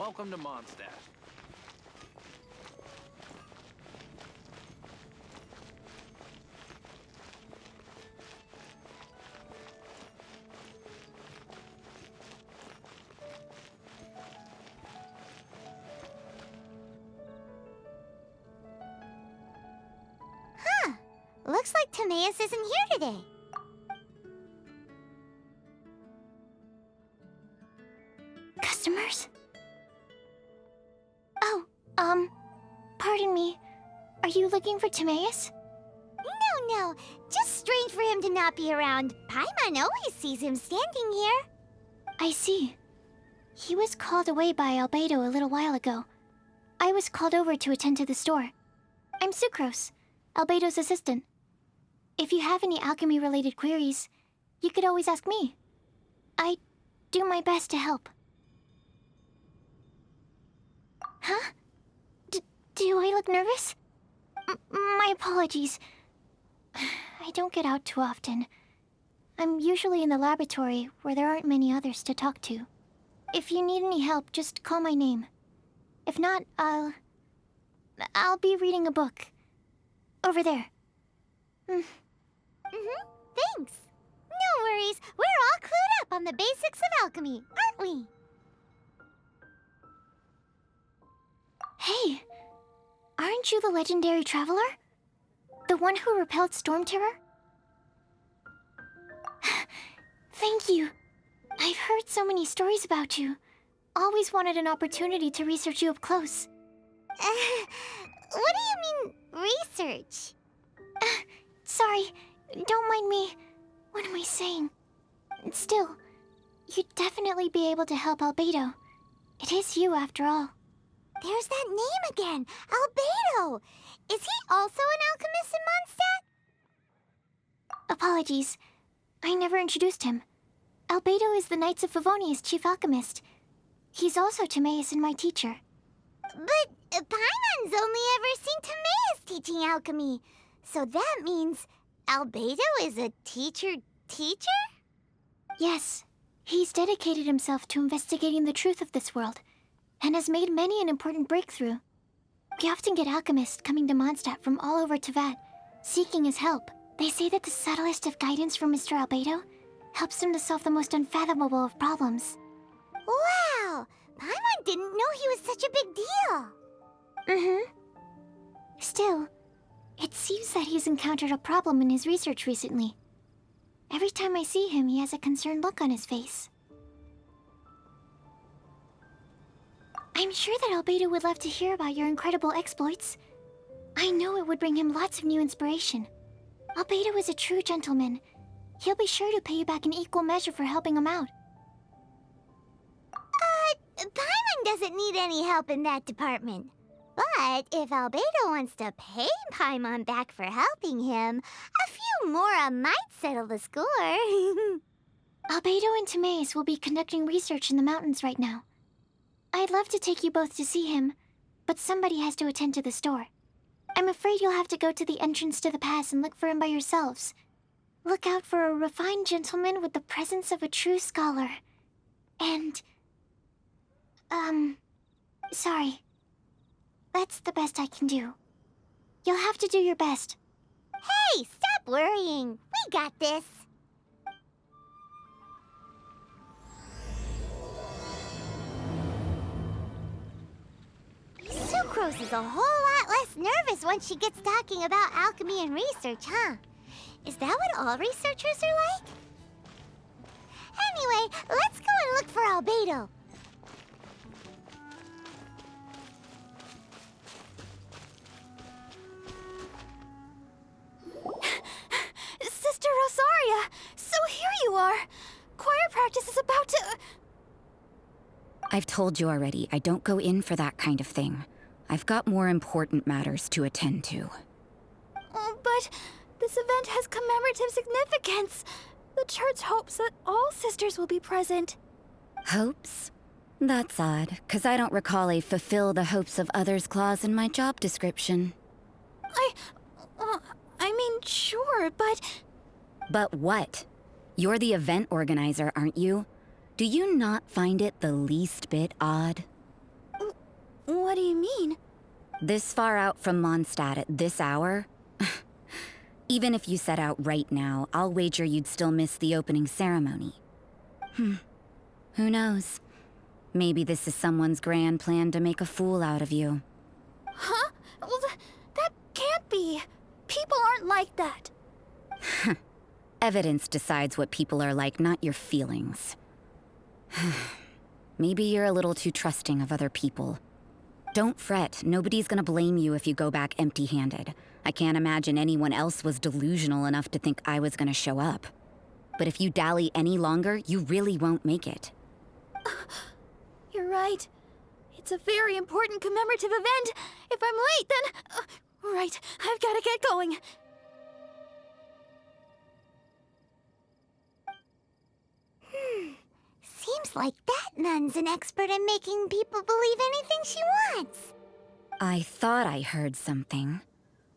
Welcome to Mondstadt. Huh. Looks like Timaeus isn't here today. Customers? Oh, pardon me. Are you looking for Timaeus? No. Just strange for him to not be around. Paimon always sees him standing here. I see. He was called away by Albedo a little while ago. I was called over to attend to the store. I'm Sucrose, Albedo's assistant. If you have any alchemy-related queries, you could always ask me. I do my best to help. Huh? Do I look nervous? My apologies. I don't get out too often. I'm usually in the laboratory where there aren't many others to talk to. If you need any help, just call my name. If not, I'll be reading a book. Over there. Thanks. No worries. We're all clued up on the basics of alchemy, aren't we? Hey, aren't you the legendary traveler? The one who repelled Storm Terror? Thank you. I've heard so many stories about you. Always wanted an opportunity to research you up close. What do you mean, research? Sorry, don't mind me. What am I saying? Still, you'd definitely be able to help Albedo. It is you, after all. There's that name again, Albedo! Is he also an alchemist in Mondstadt? Apologies. I never introduced him. Albedo is the Knights of Favonia's chief alchemist. He's also Timaeus and my teacher. But Paimon's only ever seen Timaeus teaching alchemy. So that means Albedo is a teacher? Yes. He's dedicated himself to investigating the truth of this world, and has made many an important breakthrough. We often get alchemists coming to Mondstadt from all over Teyvat, seeking his help. They say that the subtlest of guidance from Mr. Albedo helps them to solve the most unfathomable of problems. Wow! Paimon didn't know he was such a big deal! Still, it seems that he's encountered a problem in his research recently. Every time I see him, he has a concerned look on his face. I'm sure that Albedo would love to hear about your incredible exploits. I know it would bring him lots of new inspiration. Albedo is a true gentleman. He'll be sure to pay you back in equal measure for helping him out. Paimon doesn't need any help in that department. But if Albedo wants to pay Paimon back for helping him, a few more might settle the score. Albedo and Timaeus will be conducting research in the mountains right now. I'd love to take you both to see him, but somebody has to attend to the store. I'm afraid you'll have to go to the entrance to the pass and look for him by yourselves. Look out for a refined gentleman with the presence of a true scholar. And... sorry. That's the best I can do. You'll have to do your best. Hey, stop worrying. We got this. Sucrose is a whole lot less nervous once she gets talking about alchemy and research, huh? Is that what all researchers are like? Anyway, let's go and look for Albedo. Sister Rosaria! So here you are! Choir practice is about to... I've told you already, I don't go in for that kind of thing. I've got more important matters to attend to. Oh, but this event has commemorative significance. The church hopes that all sisters will be present. Hopes? That's odd, 'cause I don't recall a fulfill the hopes of others clause in my job description. I mean, sure, but... But what? You're the event organizer, aren't you? Do you not find it the least bit odd? What do you mean? This far out from Mondstadt at this hour? Even if you set out right now, I'll wager you'd still miss the opening ceremony. Who knows? Maybe this is someone's grand plan to make a fool out of you. Huh? Well, that can't be. People aren't like that. Evidence decides what people are like, not your feelings. Maybe you're a little too trusting of other people. Don't fret, nobody's gonna blame you if you go back empty-handed. I can't imagine anyone else was delusional enough to think I was gonna show up. But if you dally any longer, you really won't make it. You're right. It's a very important commemorative event. If I'm late, then... right, I've gotta get going. Seems like that nun's an expert in making people believe anything she wants. I thought I heard something.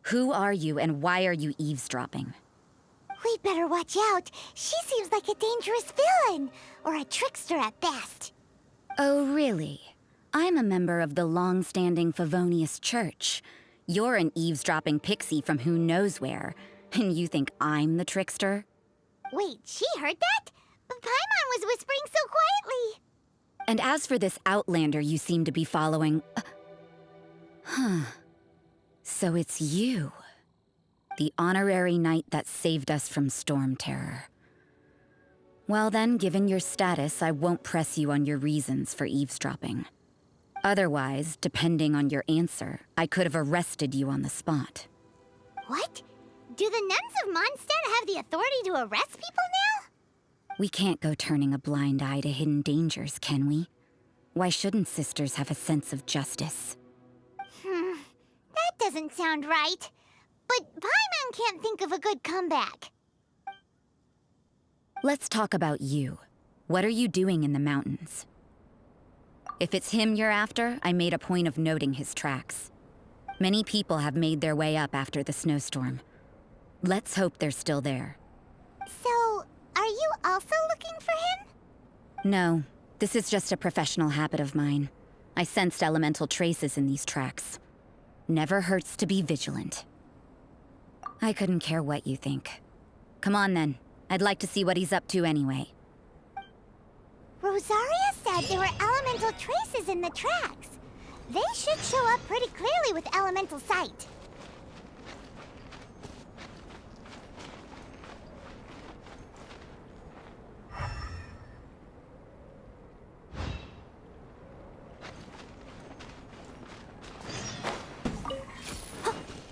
Who are you and why are you eavesdropping? We'd better watch out. She seems like a dangerous villain, or a trickster at best. Oh, really? I'm a member of the long-standing Favonius Church. You're an eavesdropping pixie from who knows where, and you think I'm the trickster? Wait, she heard that? But Paimon was whispering so quietly. And as for this outlander you seem to be following... So it's you. The honorary knight that saved us from storm terror. Well then, given your status, I won't press you on your reasons for eavesdropping. Otherwise, depending on your answer, I could have arrested you on the spot. What? Do the nuns of Mondstadt have the authority to arrest people now? We can't go turning a blind eye to hidden dangers, can we? Why shouldn't sisters have a sense of justice? That doesn't sound right. But Paimon can't think of a good comeback. Let's talk about you. What are you doing in the mountains? If it's him you're after, I made a point of noting his tracks. Many people have made their way up after the snowstorm. Let's hope they're still there. So, are you also looking for him? No, this is just a professional habit of mine. I sensed elemental traces in these tracks. Never hurts to be vigilant. I couldn't care what you think. Come on then. I'd like to see what he's up to anyway. Rosaria said there were elemental traces in the tracks. They should show up pretty clearly with elemental sight.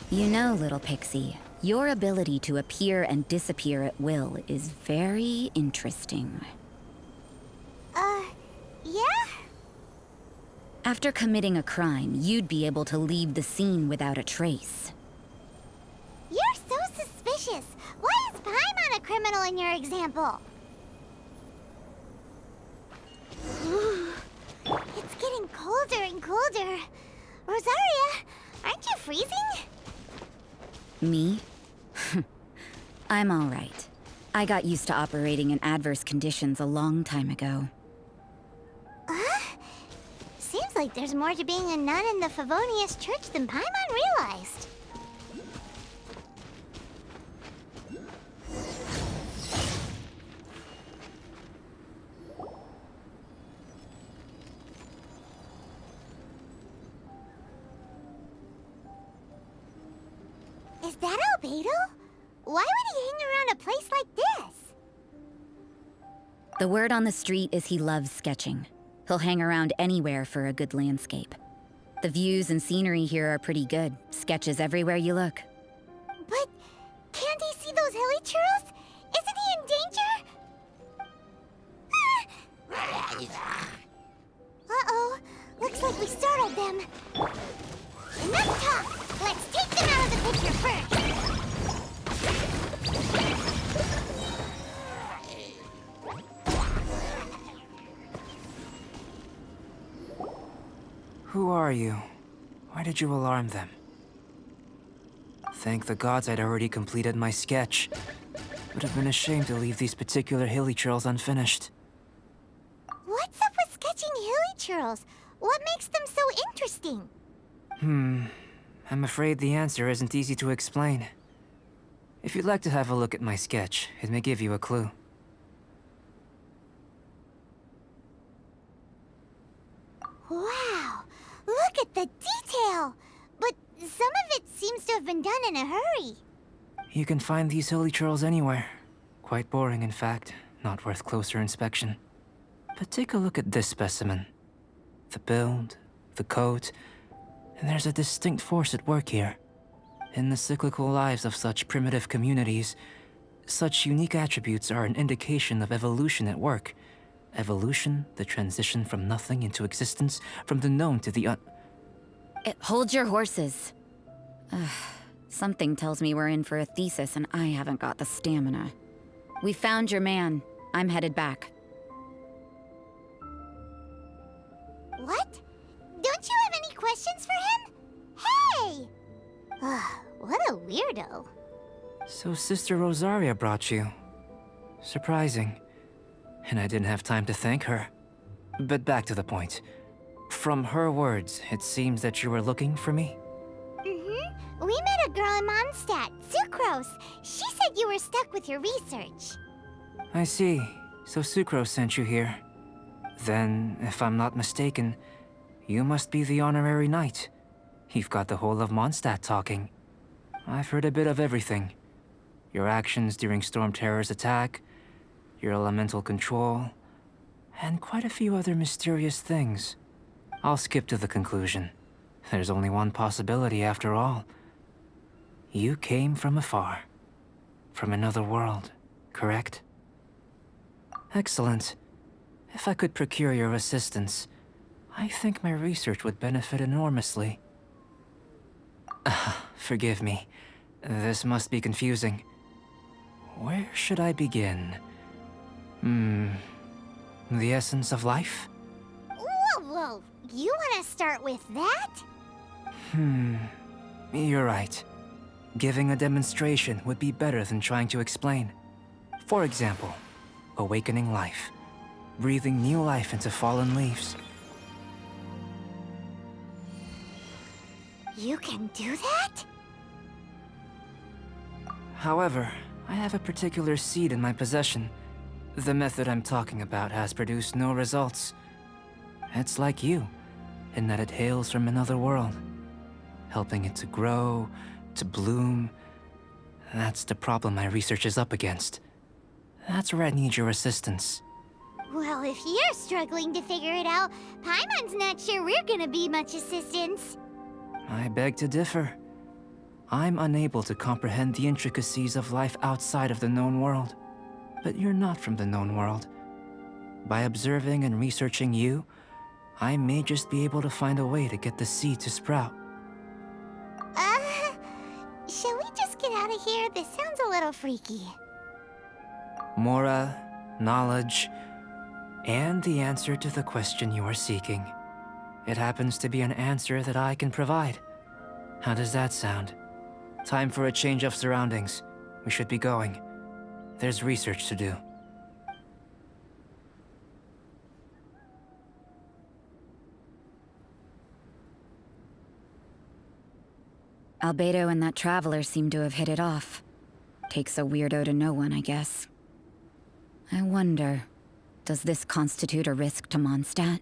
You know, little pixie, your ability to appear and disappear at will is very interesting. Yeah? After committing a crime, you'd be able to leave the scene without a trace. You're so suspicious. Why is Paimon a criminal in your example? It's getting colder and colder. Rosaria, aren't you freezing? Me? I'm all right. I got used to operating in adverse conditions a long time ago. Seems like there's more to being a nun in the Favonius Church than Paimon realized. Is that Albedo? Why would he hang around a place like this? The word on the street is he loves sketching. He'll hang around anywhere for a good landscape. The views and scenery here are pretty good. Sketches everywhere you look. But can't he see those hilly churros? Isn't he in danger? Uh-oh. Looks like we startled them. Enough talk! Let's take them out of the picture first! Who are you? Why did you alarm them? Thank the gods I'd already completed my sketch. Would have been a shame to leave these particular hilly trails unfinished. What's up with sketching hilly churros? What makes them so interesting? I'm afraid the answer isn't easy to explain. If you'd like to have a look at my sketch, it may give you a clue. Wow, look at the detail! But some of it seems to have been done in a hurry. You can find these hilly churls anywhere. Quite boring, in fact. Not worth closer inspection. But take a look at this specimen. The build, the coat, and there's a distinct force at work here. In the cyclical lives of such primitive communities, such unique attributes are an indication of evolution at work. Evolution, the transition from nothing into existence, from the known to the Hold your horses. Something tells me we're in for a thesis and I haven't got the stamina. We found your man. I'm headed back. What? Don't you have any questions for him? Hey! What a weirdo. So Sister Rosaria brought you. Surprising. And I didn't have time to thank her. But back to the point. From her words, it seems that you were looking for me? Mm-hmm. We met a girl in Mondstadt, Sucrose. She said you were stuck with your research. I see. So Sucrose sent you here. Then, if I'm not mistaken, you must be the honorary knight. You've got the whole of Mondstadt talking. I've heard a bit of everything. Your actions during Storm Terror's attack, your elemental control, and quite a few other mysterious things. I'll skip to the conclusion. There's only one possibility after all. You came from afar. From another world, correct? Excellent. If I could procure your assistance, I think my research would benefit enormously. Forgive me. This must be confusing. Where should I begin? The essence of life? Whoa. You want to start with that? You're right. Giving a demonstration would be better than trying to explain. For example, awakening life. Breathing new life into fallen leaves. You can do that? However, I have a particular seed in my possession. The method I'm talking about has produced no results. It's like you, in that it hails from another world. Helping it to grow, to bloom. That's the problem my research is up against. That's where I need your assistance. Well, if you're struggling to figure it out, Paimon's not sure we're gonna be much assistance. I beg to differ. I'm unable to comprehend the intricacies of life outside of the known world. But you're not from the known world. By observing and researching you, I may just be able to find a way to get the seed to sprout. Shall we just get out of here? This sounds a little freaky. Mora, knowledge, and the answer to the question you are seeking. It happens to be an answer that I can provide. How does that sound? Time for a change of surroundings. We should be going. There's research to do. Albedo and that traveler seem to have hit it off. Takes a weirdo to know one, I guess. I wonder, does this constitute a risk to Mondstadt?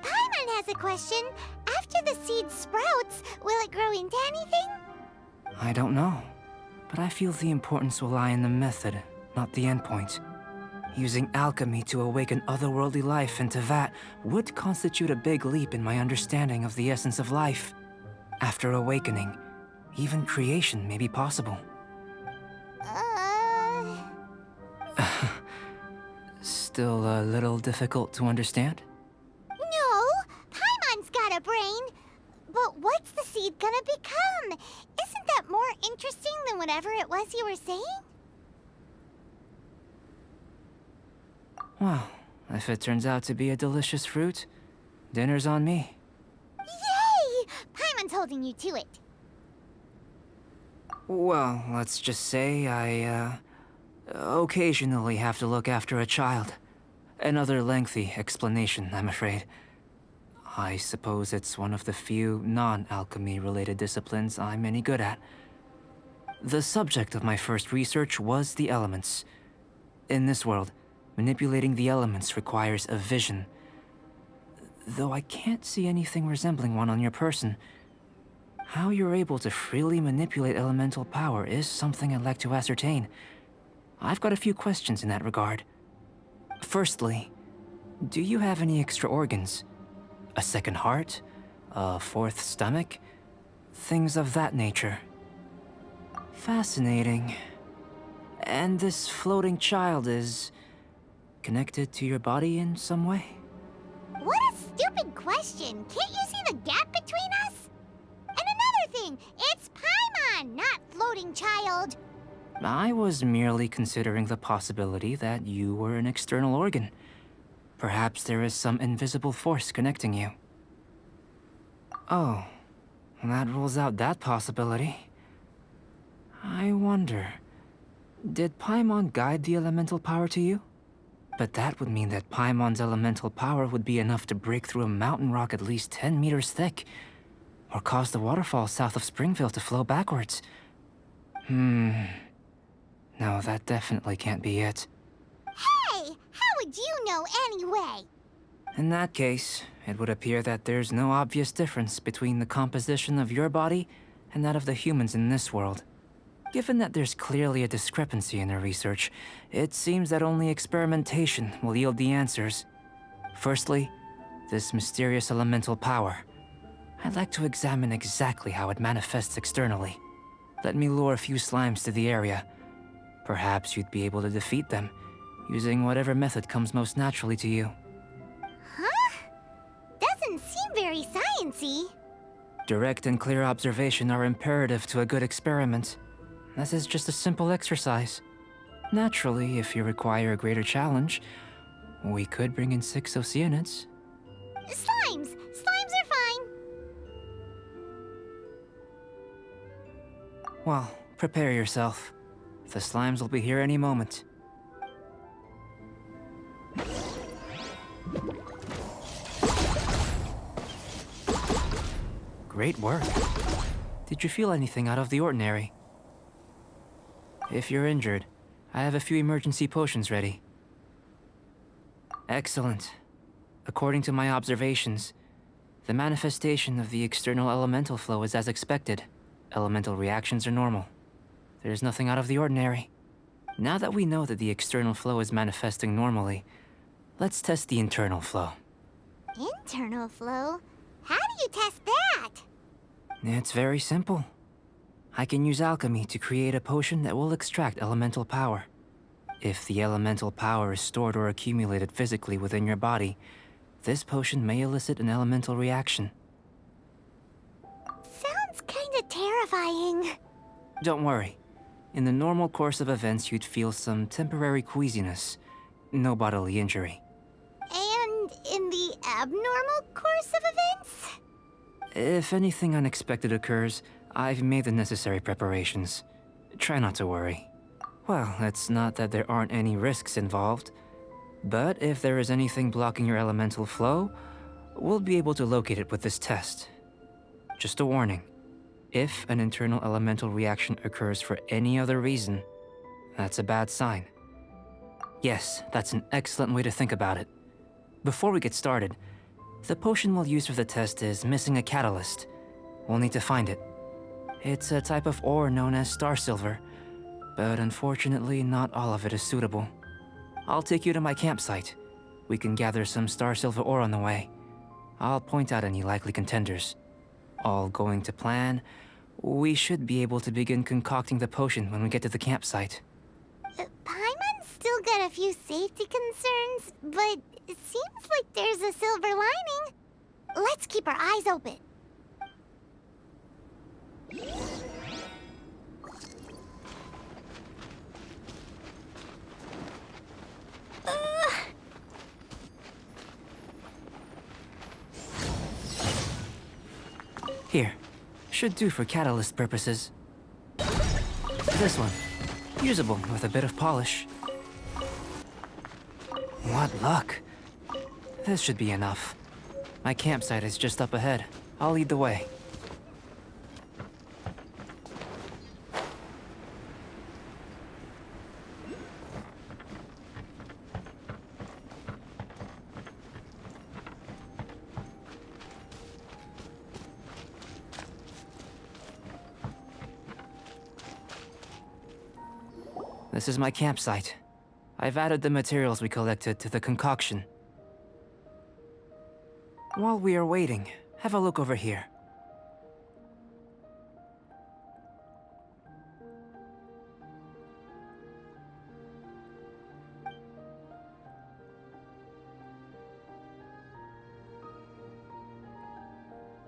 Paimon has a question. After the seed sprouts, will it grow into anything? I don't know, but I feel the importance will lie in the method, not the endpoint. Using alchemy to awaken otherworldly life into that would constitute a big leap in my understanding of the essence of life. After awakening, even creation may be possible. Still a little difficult to understand? No, Paimon's got a brain. But what's the seed gonna become? Isn't that more interesting than whatever it was you were saying? Well, If it turns out to be a delicious fruit, dinner's on me. Yay! Paimon's holding you to it. Well, let's just say I, occasionally have to look after a child. Another lengthy explanation, I'm afraid. I suppose it's one of the few non-alchemy related disciplines I'm any good at. The subject of my first research was the elements. In this world, manipulating the elements requires a vision. Though I can't see anything resembling one on your person, how you're able to freely manipulate elemental power is something I'd like to ascertain. I've got a few questions in that regard. Firstly, do you have any extra organs? A second heart? A fourth stomach? Things of that nature. Fascinating. And this floating child is connected to your body in some way? What a stupid question! Can't you see the gap between us? And another thing, it's Paimon, not floating child. I was merely considering the possibility that you were an external organ. Perhaps there is some invisible force connecting you. Oh, that rules out that possibility. I wonder, did Paimon guide the elemental power to you? But that would mean that Paimon's elemental power would be enough to break through a mountain rock at least 10 meters thick, or cause the waterfall south of Springfield to flow backwards. No, that definitely can't be it. Hey, how would you know anyway? In that case, it would appear that there's no obvious difference between the composition of your body and that of the humans in this world. Given that there's clearly a discrepancy in their research, it seems that only experimentation will yield the answers. Firstly, this mysterious elemental power. I'd like to examine exactly how it manifests externally. Let me lure a few slimes to the area. Perhaps you'd be able to defeat them, using whatever method comes most naturally to you. Huh? Doesn't seem very sciencey. Direct and clear observation are imperative to a good experiment. This is just a simple exercise. Naturally, if you require a greater challenge, we could bring in 6 Oceanids. Slimes! Slimes are fine. Well, prepare yourself. The slimes will be here any moment. Great work. Did you feel anything out of the ordinary? If you're injured, I have a few emergency potions ready. Excellent. According to my observations, the manifestation of the external elemental flow is as expected. Elemental reactions are normal. There's nothing out of the ordinary. Now that we know that the external flow is manifesting normally, let's test the internal flow. Internal flow? How do you test that? It's very simple. I can use alchemy to create a potion that will extract elemental power. If the elemental power is stored or accumulated physically within your body, this potion may elicit an elemental reaction. Sounds kinda terrifying. Don't worry. In the normal course of events, you'd feel some temporary queasiness. No bodily injury. And in the abnormal course of events? If anything unexpected occurs, I've made the necessary preparations. Try not to worry. Well, it's not that there aren't any risks involved. But if there is anything blocking your elemental flow, we'll be able to locate it with this test. Just a warning. If an internal elemental reaction occurs for any other reason, that's a bad sign. Yes, that's an excellent way to think about it. Before we get started, the potion we'll use for the test is missing a catalyst. We'll need to find it. It's a type of ore known as star silver, but unfortunately not all of it is suitable. I'll take you to my campsite. We can gather some star silver ore on the way. I'll point out any likely contenders. All going to plan, we should be able to begin concocting the potion when we get to the campsite. Paimon's still got a few safety concerns, but it seems like there's a silver lining. Let's keep our eyes open. Here. Should do for catalyst purposes. This one. Usable with a bit of polish. What luck. This should be enough. My campsite is just up ahead. I'll lead the way. This is my campsite. I've added the materials we collected to the concoction. While we are waiting, have a look over here.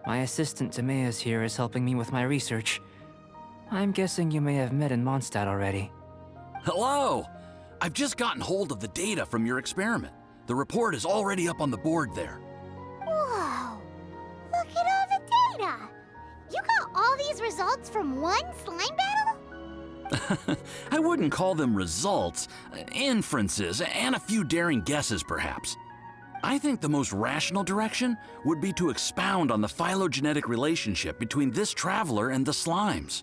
My assistant Timaeus here is helping me with my research. I'm guessing you may have met in Mondstadt already. Hello! I've just gotten hold of the data from your experiment. The report is already up on the board there. Whoa! Look at all the data! You got all these results from one slime battle? I wouldn't call them results, inferences, and a few daring guesses perhaps. I think the most rational direction would be to expound on the phylogenetic relationship between this traveler and the slimes.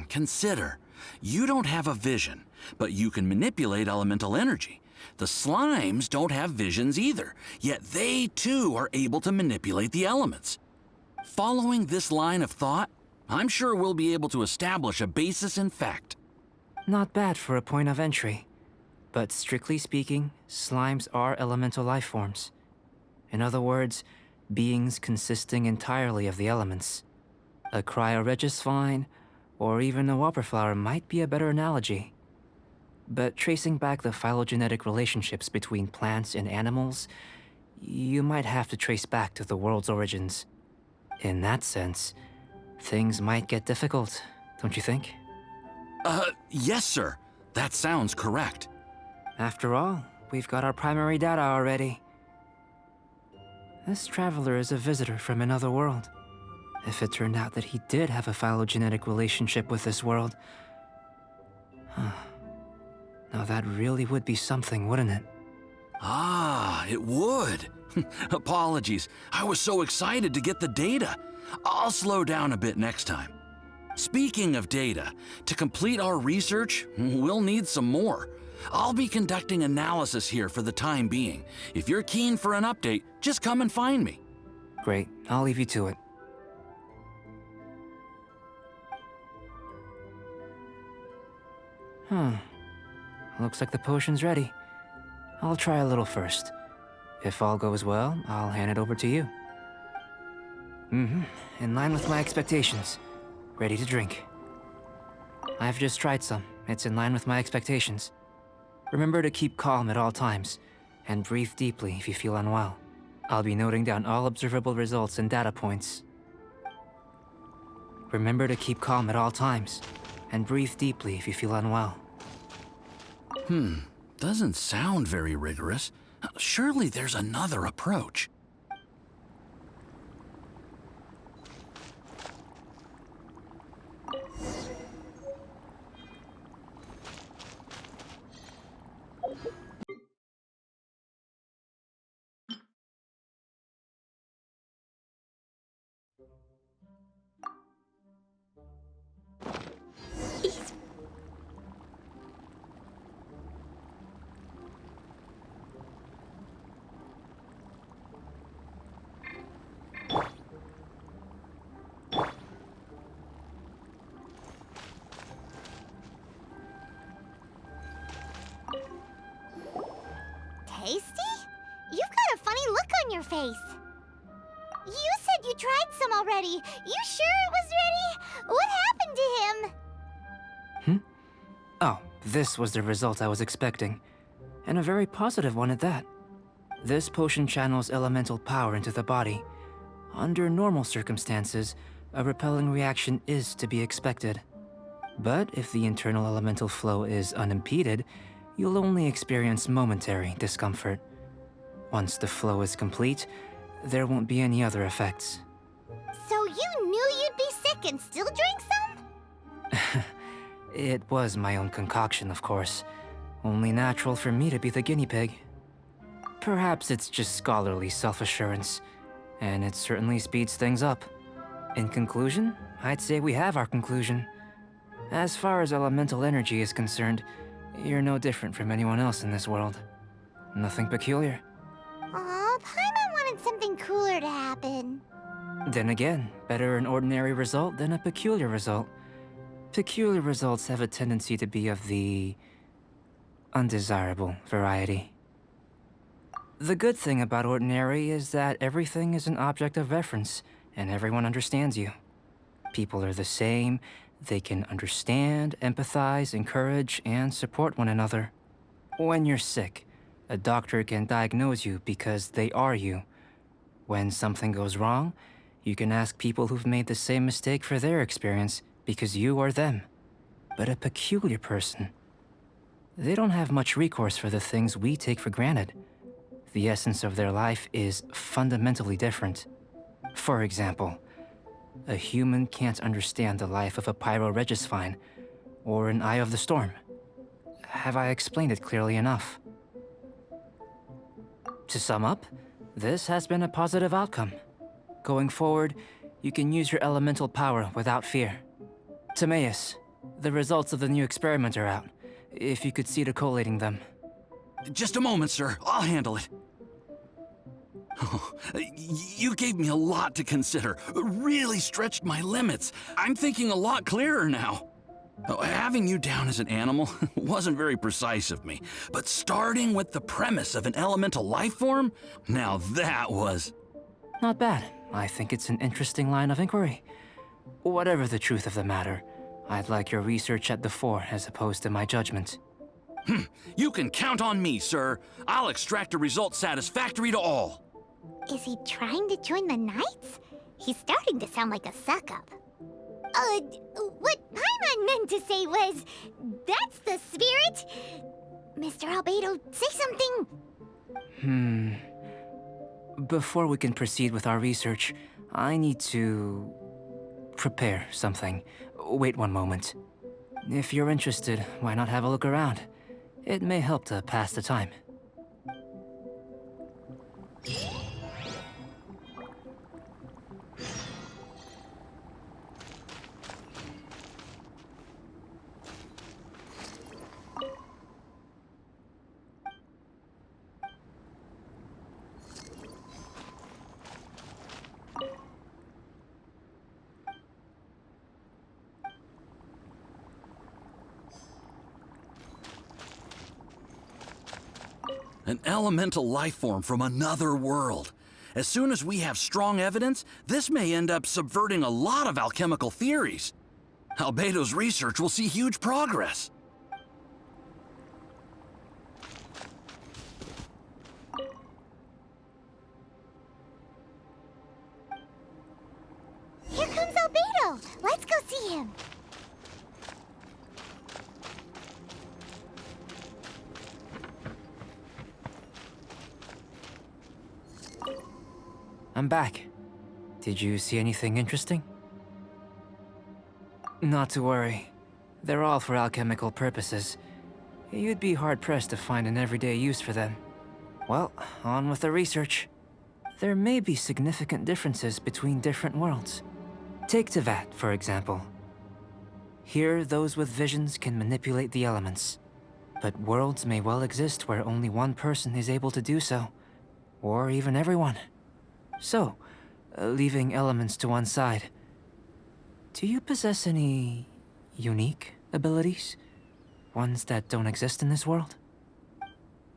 Consider. You don't have a vision, but you can manipulate elemental energy. The slimes don't have visions either, yet they too are able to manipulate the elements. Following this line of thought, I'm sure we'll be able to establish a basis in fact. Not bad for a point of entry. But strictly speaking, slimes are elemental life forms. In other words, beings consisting entirely of the elements. A cryoregis vine, or even a whopper flower might be a better analogy. But tracing back the phylogenetic relationships between plants and animals, you might have to trace back to the world's origins. In that sense, things might get difficult, don't you think? Yes, sir. That sounds correct. After all, we've got our primary data already. This traveler is a visitor from another world. If it turned out that he did have a phylogenetic relationship with this world... Now that really would be something, wouldn't it? Ah, it would. Apologies. I was so excited to get the data. I'll slow down a bit next time. Speaking of data, to complete our research, we'll need some more. I'll be conducting analysis here for the time being. If you're keen for an update, just come and find me. Great, I'll leave you to it. Looks like the potion's ready. I'll try a little first. If all goes well, I'll hand it over to you. In line with my expectations. Ready to drink. I've just tried some. It's in line with my expectations. Remember to keep calm at all times, and breathe deeply if you feel unwell. I'll be noting down all observable results and data points. Remember to keep calm at all times, and breathe deeply if you feel unwell. Doesn't sound very rigorous. Surely there's another approach. Tasty? You've got a funny look on your face. You said you tried some already. You sure it was ready? What happened to him? Oh, this was the result I was expecting. And a very positive one at that. This potion channels elemental power into the body. Under normal circumstances, a repelling reaction is to be expected. But if the internal elemental flow is unimpeded, you'll only experience momentary discomfort. Once the flow is complete, there won't be any other effects. So you knew you'd be sick and still drank some? It was my own concoction, of course. Only natural for me to be the guinea pig. Perhaps it's just scholarly self-assurance, and it certainly speeds things up. In conclusion, I'd say we have our conclusion. As far as elemental energy is concerned, you're no different from anyone else in this world. Nothing peculiar. Aw, Paimon wanted something cooler to happen. Then again, better an ordinary result than a peculiar result. Peculiar results have a tendency to be of the undesirable variety. The good thing about ordinary is that everything is an object of reference, and everyone understands you. People are the same, they can understand, empathize, encourage, and support one another. When you're sick, a doctor can diagnose you because they are you. When something goes wrong, you can ask people who've made the same mistake for their experience because you are them. But a peculiar person, they don't have much recourse for the things we take for granted. The essence of their life is fundamentally different. For example, a human can't understand the life of a pyroregisvine or an eye of the storm. Have I explained it clearly enough? To sum up, this has been a positive outcome. Going forward, you can use your elemental power without fear. Timaeus, the results of the new experiment are out. If you could see to collating them. Just a moment, sir. I'll handle it. Oh, you gave me a lot to consider. Really stretched my limits. I'm thinking a lot clearer now. Having you down as an animal wasn't very precise of me, but starting with the premise of an elemental life form, now that was... Not bad. I think it's an interesting line of inquiry. Whatever the truth of the matter, I'd like your research at the fore as opposed to my judgment. You can count on me, sir. I'll extract a result satisfactory to all. Is he trying to join the Knights? He's starting to sound like a suck-up. What Paimon meant to say was, that's the spirit. Mr. Albedo, say something. Before we can proceed with our research, I need to prepare something. Wait one moment. If you're interested, why not have a look around? It may help to pass the time. An elemental life form from another world. As soon as we have strong evidence, this may end up subverting a lot of alchemical theories. Albedo's research will see huge progress. Here comes Albedo. Let's go see him. I'm back. Did you see anything interesting? Not to worry. They're all for alchemical purposes. You'd be hard-pressed to find an everyday use for them. Well, on with the research. There may be significant differences between different worlds. Take Tevat, for example. Here, those with visions can manipulate the elements. But worlds may well exist where only one person is able to do so. Or even everyone. So, leaving elements to one side, do you possess any unique abilities? Ones that don't exist in this world?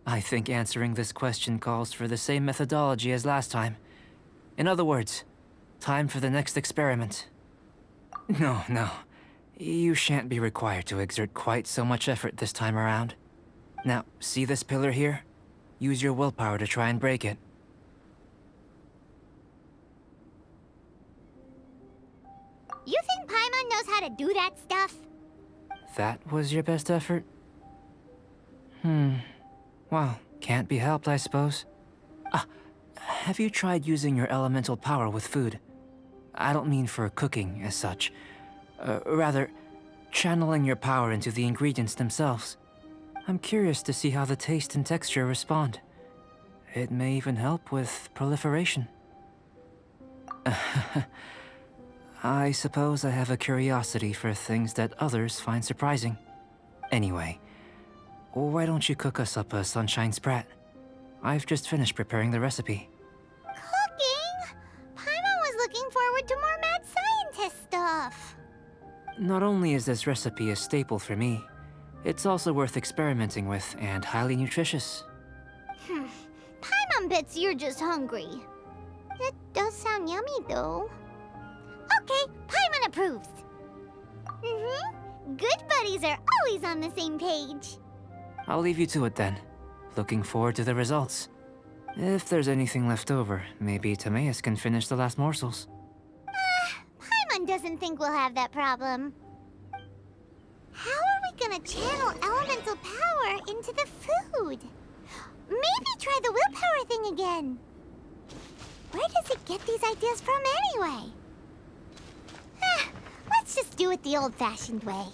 I think answering this question calls for the same methodology as last time. In other words, time for the next experiment. No. You shan't be required to exert quite so much effort this time around. Now, see this pillar here? Use your willpower to try and break it. You think Paimon knows how to do that stuff? That was your best effort? Well, can't be helped, I suppose. have you tried using your elemental power with food? I don't mean for cooking as such. Rather, channeling your power into the ingredients themselves. I'm curious to see how the taste and texture respond. It may even help with proliferation. I suppose I have a curiosity for things that others find surprising. Anyway, why don't you cook us up a sunshine sprat? I've just finished preparing the recipe. Cooking? Paimon was looking forward to more mad scientist stuff. Not only is this recipe a staple for me, it's also worth experimenting with and highly nutritious. Paimon bets you're just hungry. It does sound yummy, though. Okay, Paimon approves. Good buddies are always on the same page. I'll leave you to it then. Looking forward to the results. If there's anything left over, maybe Timaeus can finish the last morsels. Paimon doesn't think we'll have that problem. How are we gonna channel elemental power into the food? Maybe try the willpower thing again. Where does it get these ideas from anyway? Let's just do it the old-fashioned way.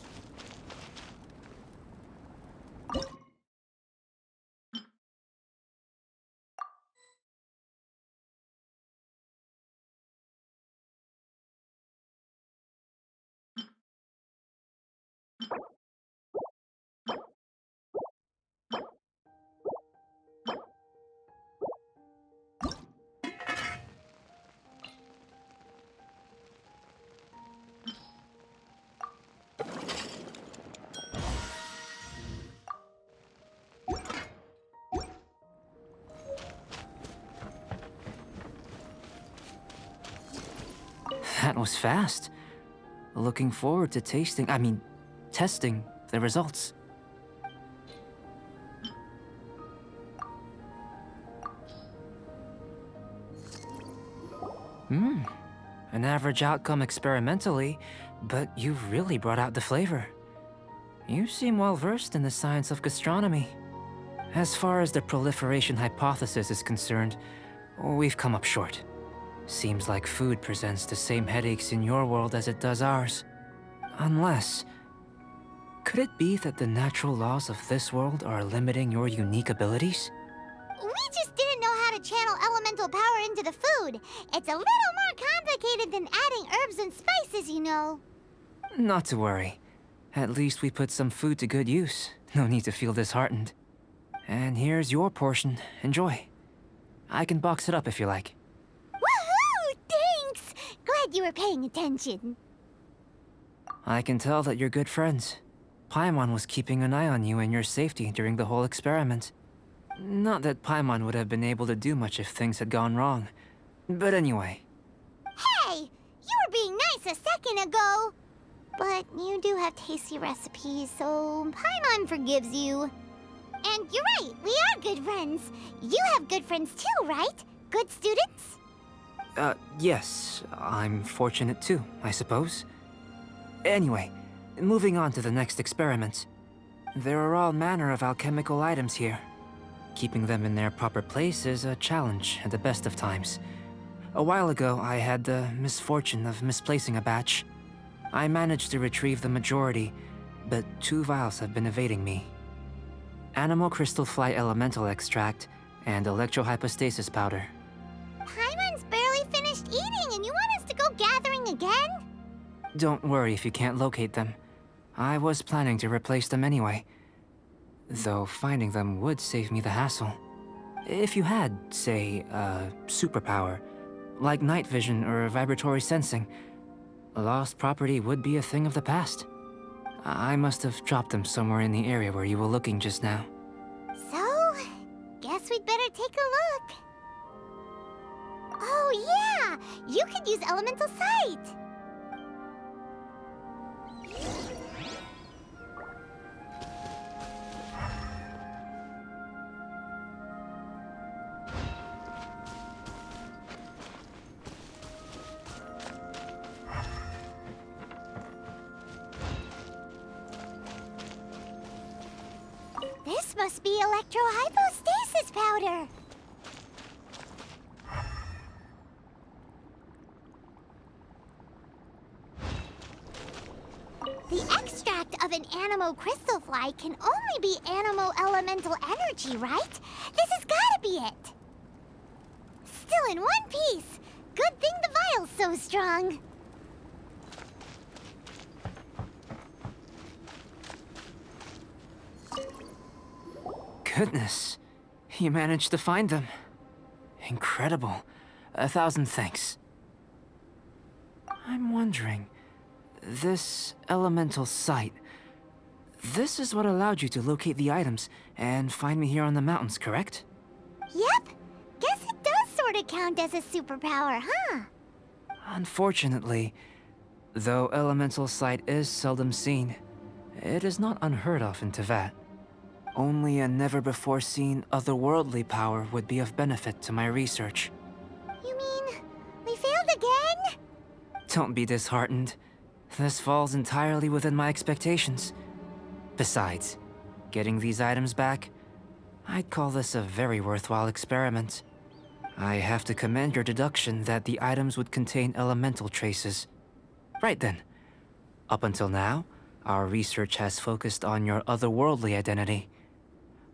That was fast. Looking forward to testing the results. An average outcome experimentally, but you've really brought out the flavor. You seem well versed in the science of gastronomy. As far as the proliferation hypothesis is concerned, we've come up short. Seems like food presents the same headaches in your world as it does ours. Unless... could it be that the natural laws of this world are limiting your unique abilities? We just didn't know how to channel elemental power into the food. It's a little more complicated than adding herbs and spices, you know. Not to worry. At least we put some food to good use. No need to feel disheartened. And here's your portion. Enjoy. I can box it up if you like. Woohoo! Thanks! Glad you were paying attention. I can tell that you're good friends. Paimon was keeping an eye on you and your safety during the whole experiment. Not that Paimon would have been able to do much if things had gone wrong. But anyway. Hey! You were being nice a second ago! But you do have tasty recipes, so Paimon forgives you. And you're right, we are good friends. You have good friends too, right? Good students? Yes. I'm fortunate too, I suppose. Anyway, moving on to the next experiment. There are all manner of alchemical items here. Keeping them in their proper place is a challenge at the best of times. A while ago, I had the misfortune of misplacing a batch. I managed to retrieve the majority, but 2 vials have been evading me. Animal crystal fly elemental extract and electrohypostasis powder. Paimon's barely finished eating and you want us to go gathering again? Don't worry if you can't locate them. I was planning to replace them anyway. Though finding them would save me the hassle. If you had, say, a superpower, like night vision or vibratory sensing, lost property would be a thing of the past. I must have dropped them somewhere in the area where you were looking just now. So, guess we'd better take a look. Oh yeah! You could use elemental sight! This must be electrohypostasis powder. Animo Crystal Fly can only be Animo Elemental Energy, right? This has gotta be it! Still in one piece! Good thing the vial's so strong. Goodness, you managed to find them. Incredible. 1,000 thanks. I'm wondering, this elemental sight, this is what allowed you to locate the items and find me here on the mountains, correct? Yep. Guess it does sort of count as a superpower, huh? Unfortunately, though elemental sight is seldom seen, it is not unheard of in Teyvat. Only a never-before-seen otherworldly power would be of benefit to my research. You mean, we failed again? Don't be disheartened. This falls entirely within my expectations. Besides, getting these items back, I'd call this a very worthwhile experiment. I have to commend your deduction that the items would contain elemental traces. Right then. Up until now, our research has focused on your otherworldly identity.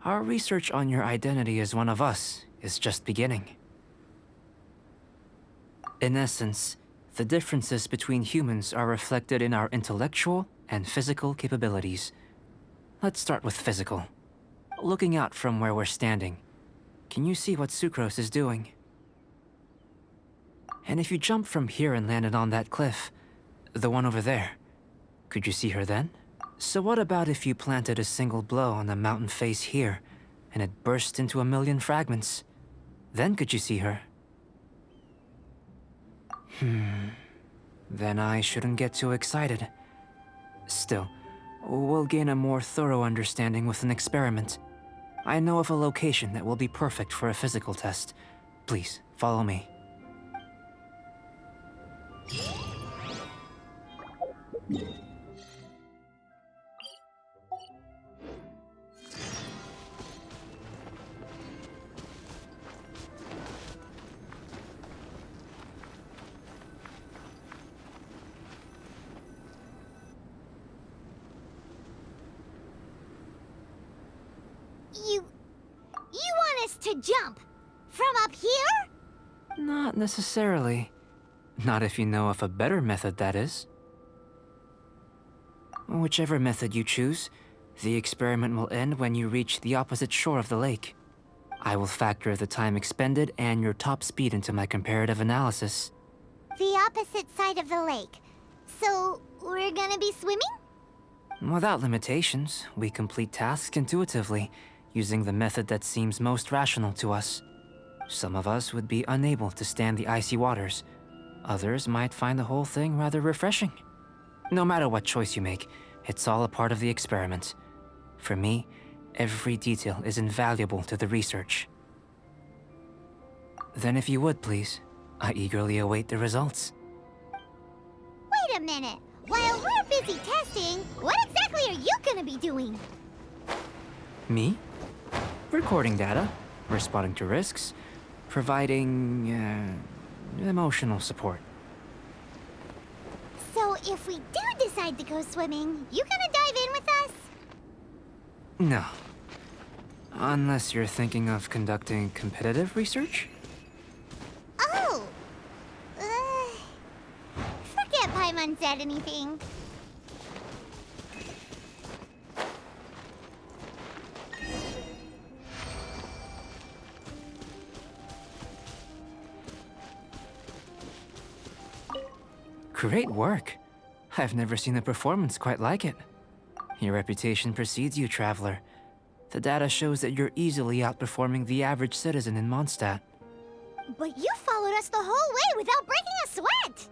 Our research on your identity as one of us is just beginning. In essence, the differences between humans are reflected in our intellectual and physical capabilities. Let's start with physical. Looking out from where we're standing, can you see what Sucrose is doing? And if you jump from here and landed on that cliff, the one over there, could you see her then? So what about if you planted a single blow on the mountain face here, and it burst into 1,000,000 fragments? Then could you see her? Then I shouldn't get too excited. Still, we'll gain a more thorough understanding with an experiment. I know of a location that will be perfect for a physical test. Please, follow me. You want us to jump? From up here? Not necessarily. Not if you know of a better method, that is. Whichever method you choose, the experiment will end when you reach the opposite shore of the lake. I will factor the time expended and your top speed into my comparative analysis. The opposite side of the lake. So, we're gonna be swimming? Without limitations, we complete tasks intuitively, using the method that seems most rational to us. Some of us would be unable to stand the icy waters. Others might find the whole thing rather refreshing. No matter what choice you make, it's all a part of the experiment. For me, every detail is invaluable to the research. Then if you would, please, I eagerly await the results. Wait a minute. While we're busy testing, what exactly are you gonna be doing? Me? Recording data, responding to risks, providing, emotional support. So if we do decide to go swimming, you gonna dive in with us? No. Unless you're thinking of conducting competitive research? Oh! Forget Paimon said anything. Great work. I've never seen a performance quite like it. Your reputation precedes you, Traveler. The data shows that you're easily outperforming the average citizen in Mondstadt. But you followed us the whole way without breaking a sweat!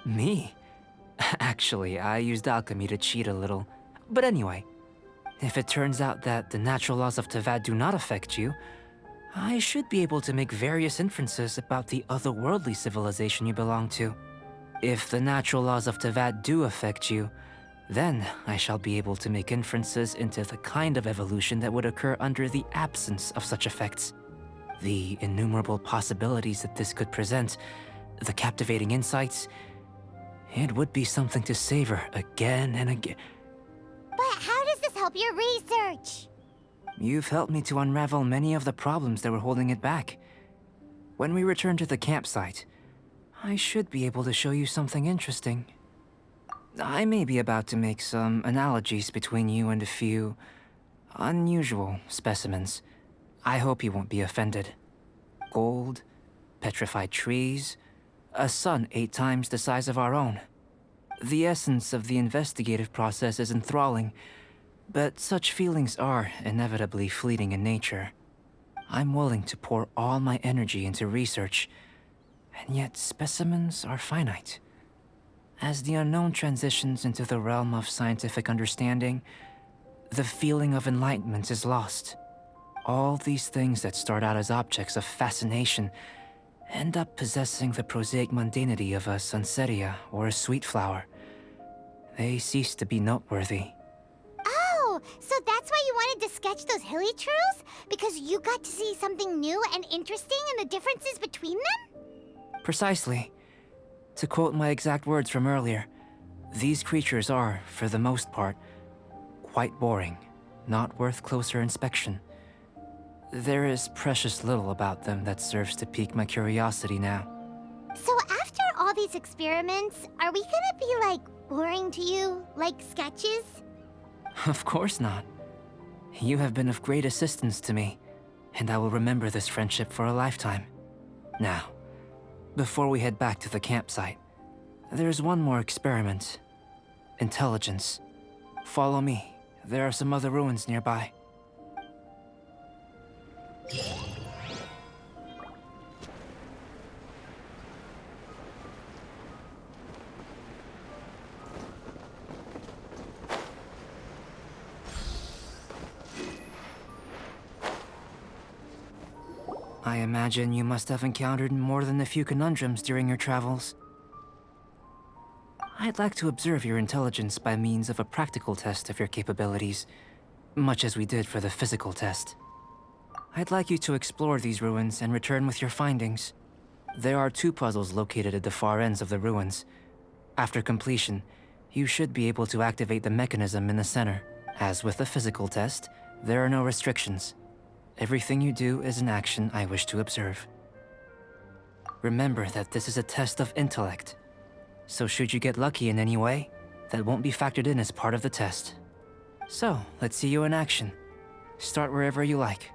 Me? Actually, I used alchemy to cheat a little. But anyway, if it turns out that the natural laws of Teyvat do not affect you, I should be able to make various inferences about the otherworldly civilization you belong to. If the natural laws of Teyvat do affect you, then I shall be able to make inferences into the kind of evolution that would occur under the absence of such effects. The innumerable possibilities that this could present, the captivating insights, it would be something to savor again and again. But how help your research. You've helped me to unravel many of the problems that were holding it back. When we return to the campsite, I should be able to show you something interesting. I may be about to make some analogies between you and a few unusual specimens. I hope you won't be offended. Gold, petrified trees, a sun 8 times the size of our own. The essence of the investigative process is enthralling, but such feelings are inevitably fleeting in nature. I'm willing to pour all my energy into research, and yet specimens are finite. As the unknown transitions into the realm of scientific understanding, the feeling of enlightenment is lost. All these things that start out as objects of fascination end up possessing the prosaic mundanity of a sunsetia or a sweet flower. They cease to be noteworthy. Oh, so that's why you wanted to sketch those hilichurls? Because you got to see something new and interesting in the differences between them? Precisely. To quote my exact words from earlier, these creatures are, for the most part, quite boring, not worth closer inspection. There is precious little about them that serves to pique my curiosity now. So after all these experiments, are we gonna be, like, boring to you? Like sketches? Of course not. You have been of great assistance to me, and I will remember this friendship for a lifetime. Now, before we head back to the campsite, there's one more experiment. Intelligence. Follow me. There are some other ruins nearby. I imagine you must have encountered more than a few conundrums during your travels. I'd like to observe your intelligence by means of a practical test of your capabilities, much as we did for the physical test. I'd like you to explore these ruins and return with your findings. There are 2 puzzles located at the far ends of the ruins. After completion, you should be able to activate the mechanism in the center. As with the physical test, there are no restrictions. Everything you do is an action I wish to observe. Remember that this is a test of intellect, so should you get lucky in any way, that won't be factored in as part of the test. So, let's see you in action. Start wherever you like.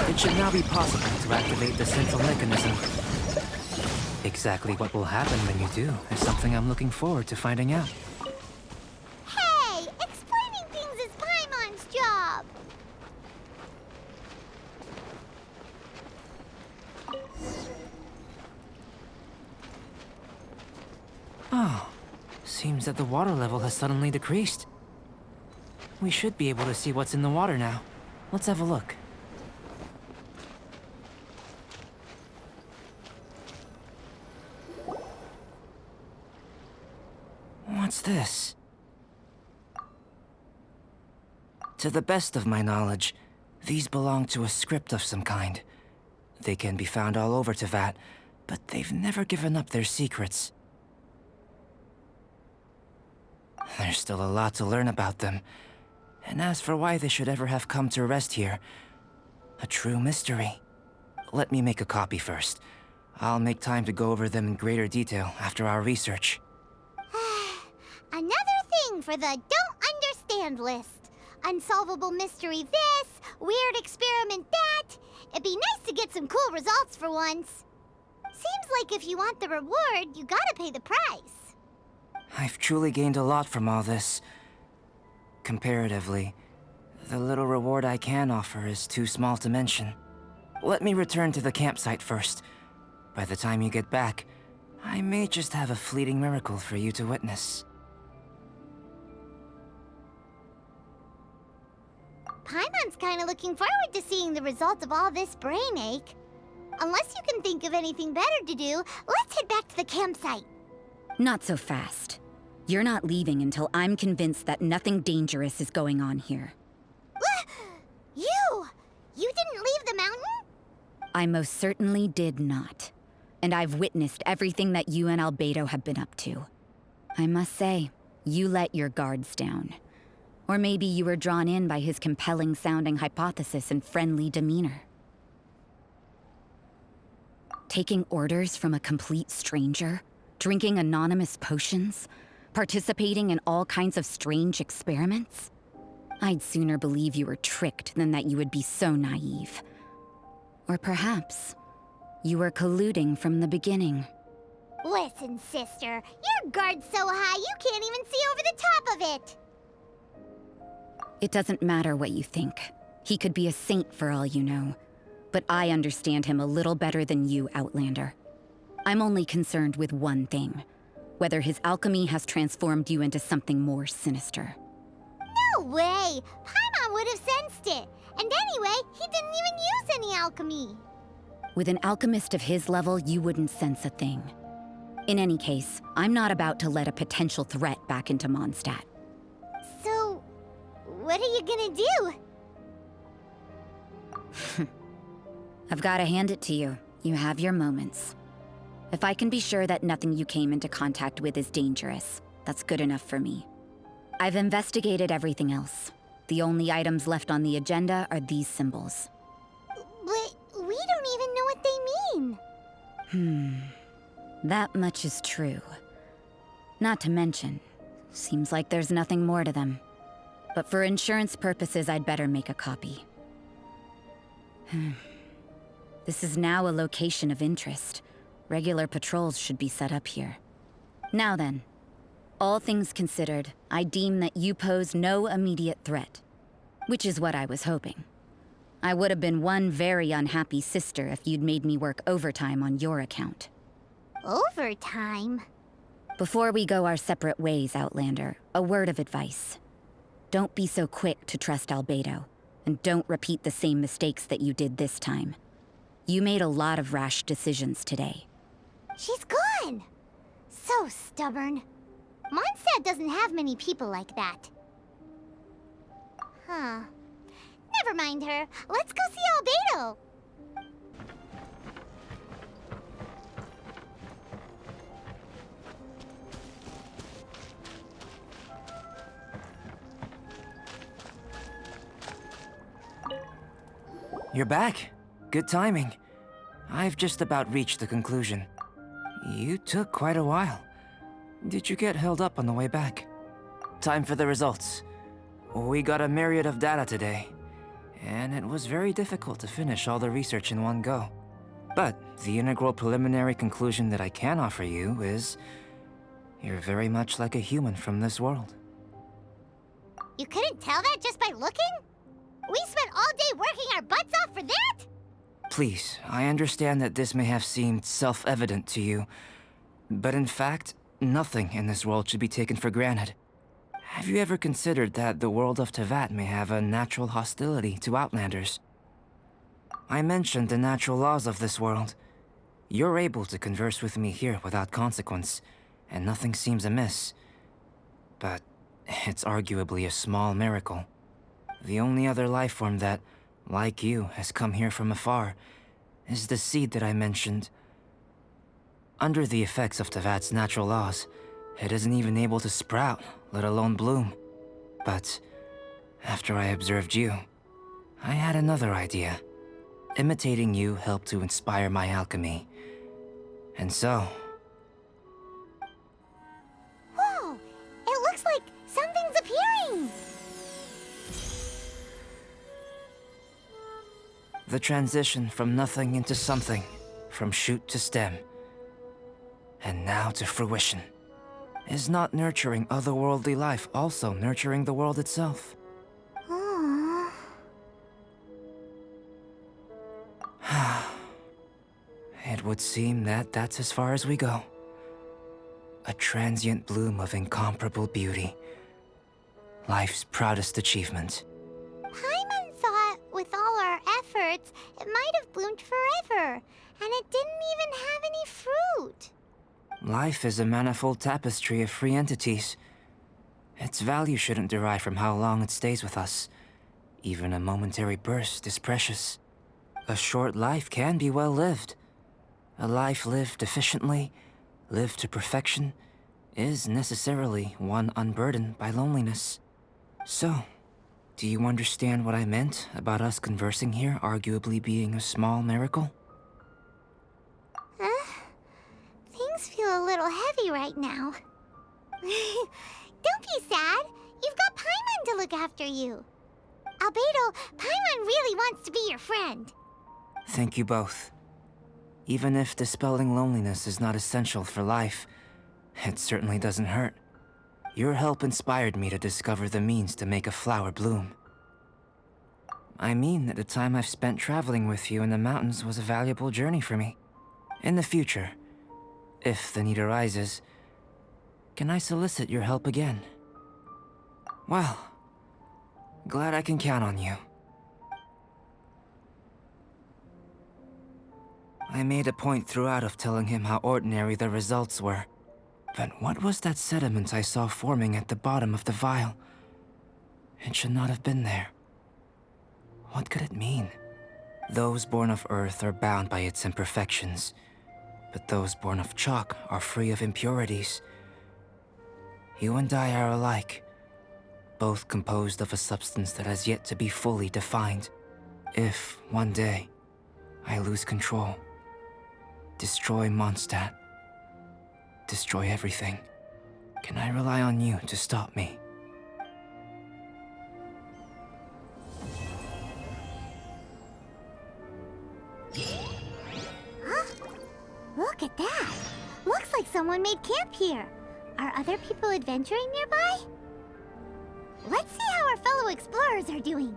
It should now be possible to activate the central mechanism. Exactly what will happen when you do is something I'm looking forward to finding out. Hey! Explaining things is Paimon's job! Oh, seems that the water level has suddenly decreased. We should be able to see what's in the water now. Let's have a look. What's this? To the best of my knowledge, these belong to a script of some kind. They can be found all over Teyvat, but they've never given up their secrets. There's still a lot to learn about them. And as for why they should ever have come to rest here, a true mystery. Let me make a copy first. I'll make time to go over them in greater detail after our research. Another thing for the don't understand list. Unsolvable mystery this, weird experiment that. It'd be nice to get some cool results for once. Seems like if you want the reward, you gotta pay the price. I've truly gained a lot from all this. comparatively, the little reward I can offer is too small to mention. Let me return to the campsite first. By the time you get back, I may just have a fleeting miracle for you to witness. Paimon's kinda looking forward to seeing the result of all this brain ache. Unless you can think of anything better to do, let's head back to the campsite. Not so fast. You're not leaving until I'm convinced that nothing dangerous is going on here. You! You didn't leave the mountain? I most certainly did not. And I've witnessed everything that you and Albedo have been up to. I must say, you let your guards down. Or maybe you were drawn in by his compelling-sounding hypothesis and friendly demeanor. Taking orders from a complete stranger? Drinking anonymous potions? Participating in all kinds of strange experiments? I'd sooner believe you were tricked than that you would be so naive. Or perhaps, you were colluding from the beginning. Listen, sister, your guard's so high you can't even see over the top of it! It doesn't matter what you think. He could be a saint for all you know. But I understand him a little better than you, Outlander. I'm only concerned with one thing. Whether his alchemy has transformed you into something more sinister. No way! Paimon would have sensed it! And anyway, he didn't even use any alchemy! With an alchemist of his level, you wouldn't sense a thing. In any case, I'm not about to let a potential threat back into Mondstadt. So, what are you gonna do? I've got to hand it to you. You have your moments. If I can be sure that nothing you came into contact with is dangerous, that's good enough for me. I've investigated everything else. The only items left on the agenda are these symbols. But we don't even know what they mean. That much is true. Not to mention, seems like there's nothing more to them. But for insurance purposes, I'd better make a copy. This is now a location of interest. Regular patrols should be set up here. Now then, all things considered, I deem that you pose no immediate threat. Which is what I was hoping. I would have been one very unhappy sister if you'd made me work overtime on your account. Overtime? Before we go our separate ways, Outlander, a word of advice. Don't be so quick to trust Albedo, and don't repeat the same mistakes that you did this time. You made a lot of rash decisions today. She's gone! So stubborn. Mondstadt doesn't have many people like that. Huh. Never mind her. Let's go see Albedo! You're back. Good timing. I've just about reached the conclusion. You took quite a while. Did you get held up on the way back? Time for the results. We got a myriad of data today, and it was very difficult to finish all the research in one go. But the integral preliminary conclusion that I can offer you is you're very much like a human from this world. You couldn't tell that just by looking? We spent all day working our butts off for that? Please, I understand that this may have seemed self-evident to you, but in fact, nothing in this world should be taken for granted. Have you ever considered that the world of Teyvat may have a natural hostility to Outlanders? I mentioned the natural laws of this world. You're able to converse with me here without consequence, and nothing seems amiss. But it's arguably a small miracle. The only other life form that, like you, has come here from afar is the seed that I mentioned. Under the effects of Teyvat's natural laws, it isn't even able to sprout, let alone bloom. But after I observed you, I had another idea. Imitating you helped to inspire my alchemy. And so... Whoa! It looks like something's appearing! The transition from nothing into something, from shoot to stem, and now to fruition. Is not nurturing otherworldly life also nurturing the world itself? Aww. It would seem that that's as far as we go. A transient bloom of incomparable beauty. Life's proudest achievement. Paimon thought, with all our efforts, it might have bloomed forever, and it didn't even have any fruit. Life is a manifold tapestry of free entities. Its value shouldn't derive from how long it stays with us. Even a momentary burst is precious. A short life can be well lived. A life lived efficiently, lived to perfection, is necessarily one unburdened by loneliness. So, do you understand what I meant about us conversing here arguably being a small miracle? Things feel a little heavy right now. Don't be sad. You've got Paimon to look after you. Albedo, Paimon really wants to be your friend. Thank you both. Even if dispelling loneliness is not essential for life, it certainly doesn't hurt. Your help inspired me to discover the means to make a flower bloom. I mean that the time I've spent traveling with you in the mountains was a valuable journey for me. In the future, if the need arises, can I solicit your help again? Well, glad I can count on you. I made a point throughout of telling him how ordinary the results were. But what was that sediment I saw forming at the bottom of the vial? It should not have been there. What could it mean? Those born of Earth are bound by its imperfections, but those born of chalk are free of impurities. You and I are alike, both composed of a substance that has yet to be fully defined. If, one day, I lose control, destroy Mondstadt, destroy everything, can I rely on you to stop me? Look at that. Looks like someone made camp here. Are other people adventuring nearby? Let's see how our fellow explorers are doing.